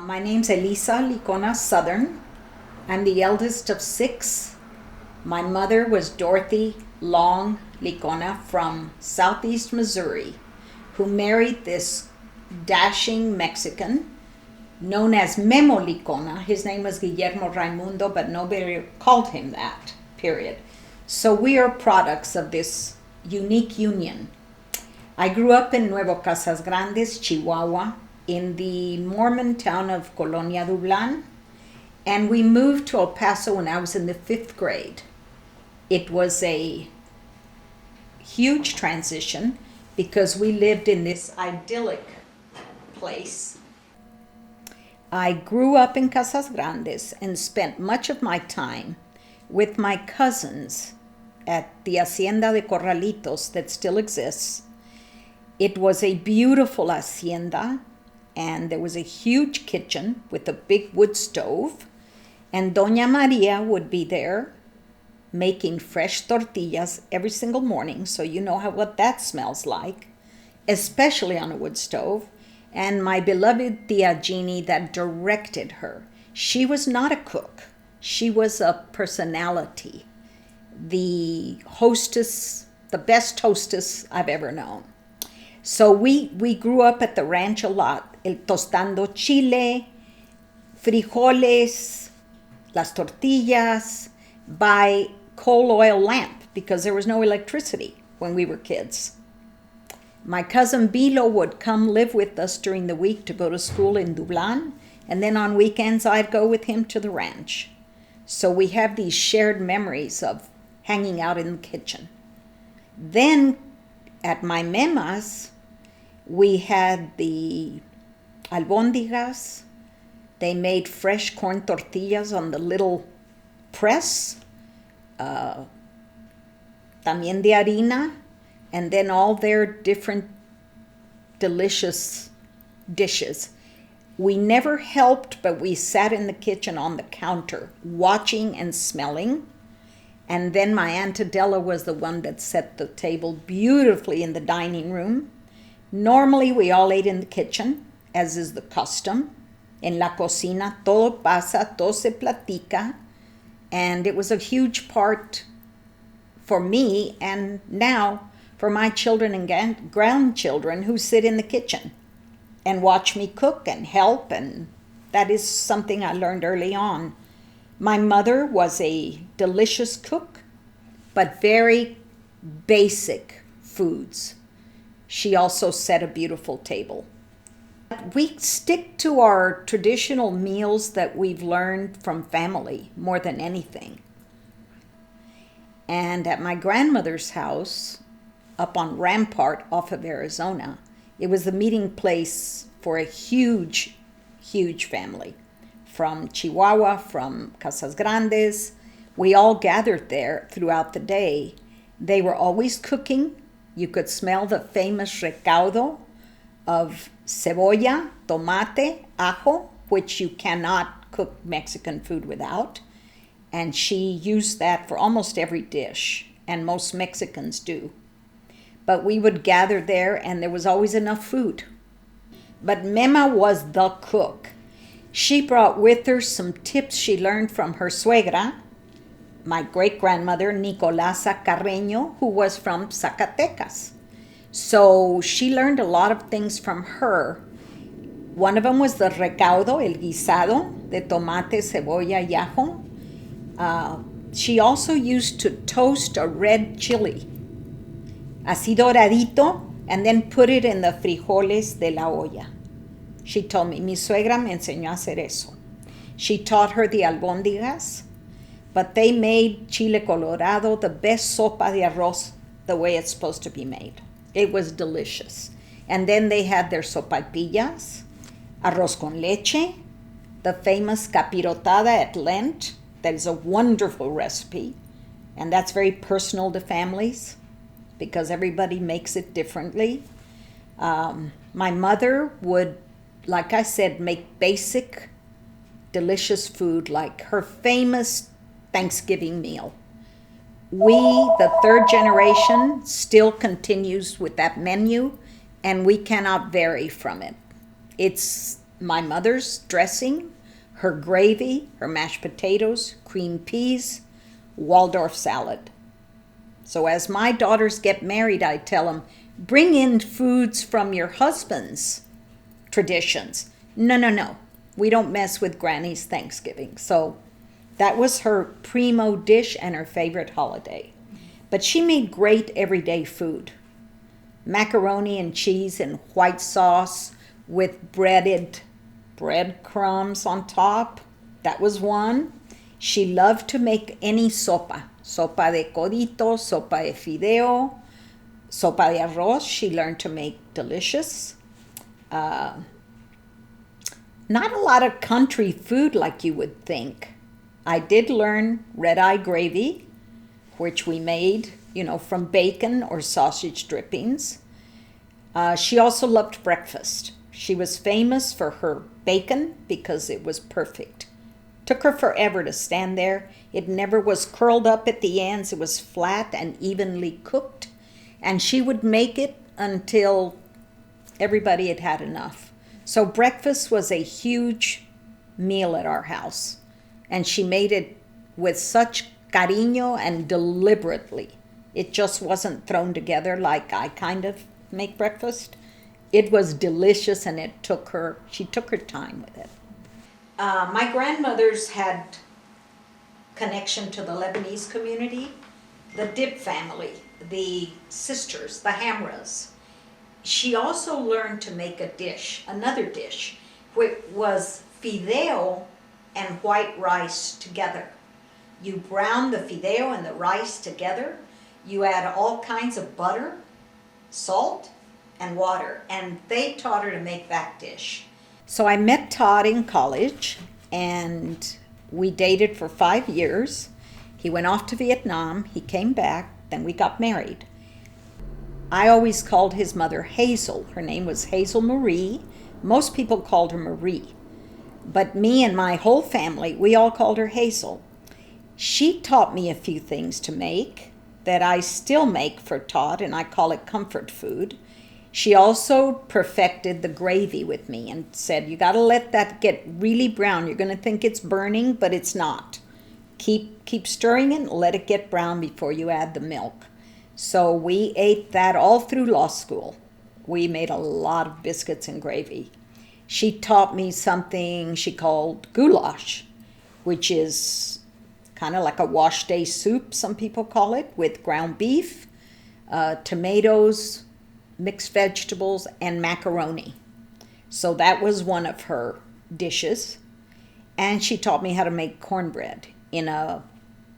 My name's Elisa Licona Southern. I'm the eldest of six. My mother was Dorothy Long Licona from southeast Missouri, who married this dashing Mexican known as Memo Licona. His name was Guillermo Raimundo, but nobody called him that, period. So we are products of this unique union. I grew up in Nuevo Casas Grandes, Chihuahua, in the Mormon town of Colonia Dublan, and we moved to El Paso when I was in the 5th grade. It was a huge transition because we lived in this idyllic place. I grew up in Casas Grandes and spent much of my time with my cousins at the Hacienda de Corralitos that still exists. It was a beautiful hacienda, and there was a huge kitchen with a big wood stove, and Doña Maria would be there making fresh tortillas every single morning, so you know what that smells like, especially on a wood stove. And my beloved Tia Jeannie that directed her. She was not a cook. She was a personality. The hostess, the best hostess I've ever known. So we grew up at the ranch a lot, tostando chile, frijoles, las tortillas, by coal oil lamp because there was no electricity when we were kids. My cousin Bilo would come live with us during the week to go to school in Dublan, and then on weekends I'd go with him to the ranch. So we have these shared memories of hanging out in the kitchen. Then at my memas, we had the albóndigas. They made fresh corn tortillas on the little press, también de harina, and then all their different delicious dishes. We never helped, but we sat in the kitchen on the counter, watching and smelling. And then my Aunt Adela was the one that set the table beautifully in the dining room. Normally, we all ate in the kitchen, as is the custom. En la cocina, todo pasa, todo se platica. And it was a huge part for me, and now for my children and grandchildren who sit in the kitchen and watch me cook and help, and that is something I learned early on. My mother was a delicious cook, but very basic foods. She also set a beautiful table. We stick to our traditional meals that we've learned from family more than anything. And at my grandmother's house, up on Rampart off of Arizona, it was the meeting place for a huge, huge family. From Chihuahua, from Casas Grandes, we all gathered there throughout the day. They were always cooking. You could smell the famous recaudo of cebolla, tomate, ajo, which you cannot cook Mexican food without. And she used that for almost every dish, and most Mexicans do. But we would gather there, and there was always enough food. But Mema was the cook. She brought with her some tips she learned from her suegra, my great-grandmother, Nicolasa Carreño, who was from Zacatecas. So she learned a lot of things from her. One of them was the recaudo, el guisado, de tomate, cebolla, y ajo. She also used to toast a red chili, así doradito, and then put it in the frijoles de la olla. She told me, mi suegra me enseñó a hacer eso. She taught her the albóndigas, but they made chile colorado, the best sopa de arroz, the way it's supposed to be made. It was delicious. And then they had their sopaipillas, arroz con leche, the famous capirotada at Lent. That is a wonderful recipe, and that's very personal to families because everybody makes it differently. My mother would, like I said, make basic, delicious food like her famous Thanksgiving meal. We, the third generation, still continues with that menu, and we cannot vary from it. It's my mother's dressing, her gravy, her mashed potatoes, cream peas, Waldorf salad. So as my daughters get married, I tell them, bring in foods from your husband's traditions. No, no, no. We don't mess with Granny's Thanksgiving. So that was her primo dish and her favorite holiday. But she made great everyday food. Macaroni and cheese and white sauce with breaded breadcrumbs on top. That was one. She loved to make any sopa. Sopa de codito, sopa de fideo, sopa de arroz. She learned to make delicious. Not a lot of country food like you would think. I did learn red-eye gravy, which we made, from bacon or sausage drippings. She also loved breakfast. She was famous for her bacon because it was perfect. Took her forever to stand there. It never was curled up at the ends. It was flat and evenly cooked. And she would make it until everybody had had enough. So breakfast was a huge meal at our house. And she made it with such cariño and deliberately. It just wasn't thrown together like I kind of make breakfast. It was delicious, and she took her time with it. My grandmothers had connection to the Lebanese community, the Dib family, the sisters, the Hamras. She also learned to make another dish, which was fideo and white rice together. You brown the fideo and the rice together. You add all kinds of butter, salt, and water, and they taught her to make that dish. So I met Todd in college, and we dated for 5 years. He went off to Vietnam. He came back. Then we got married. I always called his mother Hazel. Her name was Hazel Marie. Most people called her Marie. But me and my whole family, we all called her Hazel. She taught me a few things to make that I still make for Todd, and I call it comfort food. She also perfected the gravy with me and said, you got to let that get really brown. You're going to think it's burning, but it's not. Keep stirring it and let it get brown before you add the milk. So we ate that all through law school. We made a lot of biscuits and gravy. She taught me something she called goulash, which is kind of like a wash day soup, some people call it, with ground beef, tomatoes, mixed vegetables, and macaroni. So that was one of her dishes. And she taught me how to make cornbread in a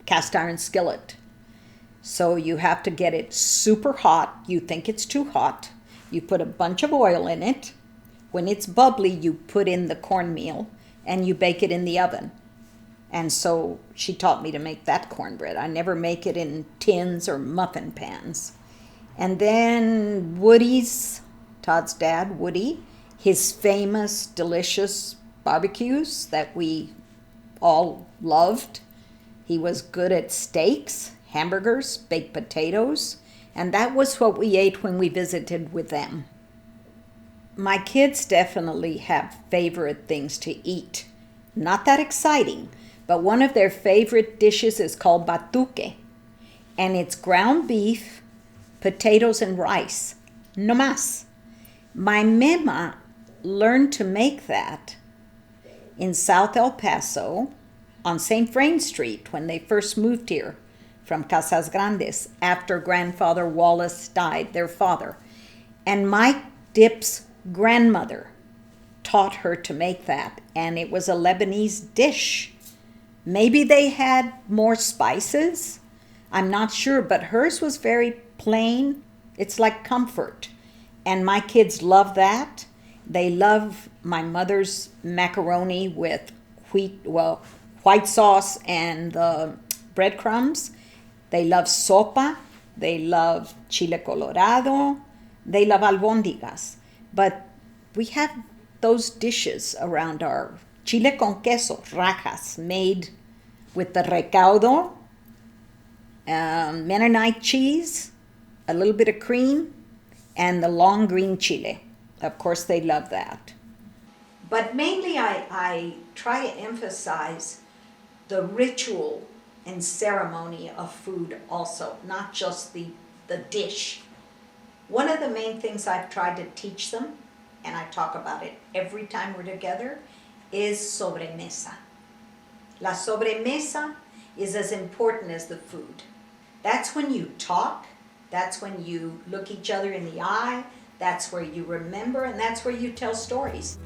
cast iron skillet. So you have to get it super hot. You think it's too hot. You put a bunch of oil in it. When it's bubbly, you put in the cornmeal and you bake it in the oven. And so she taught me to make that cornbread. I never make it in tins or muffin pans. And then Woody's, Todd's dad, Woody, his famous, delicious barbecues that we all loved. He was good at steaks, hamburgers, baked potatoes, and that was what we ate when we visited with them. My kids definitely have favorite things to eat. Not that exciting, but one of their favorite dishes is called batuque, and it's ground beef, potatoes, and rice. No más. My mema learned to make that in South El Paso on St. Vrain Street when they first moved here from Casas Grandes after grandfather Wallace died, their father. And Mike Dip's grandmother taught her to make that, and it was a Lebanese dish. Maybe they had more spices. I'm not sure, but hers was very plain. It's like comfort. And my kids love that. They love my mother's macaroni with white sauce and the breadcrumbs. They love sopa. They love chile colorado. They love albóndigas. But we have those dishes around our chile con queso, rajas, made with the recaudo, Mennonite cheese, a little bit of cream, and the long green chile. Of course, they love that. But mainly I try to emphasize the ritual and ceremony of food also, not just the dish. One of the main things I've tried to teach them, and I talk about it every time we're together, is Sobre Mesa. La sobremesa is as important as the food. That's when you talk, that's when you look each other in the eye, that's where you remember, and that's where you tell stories.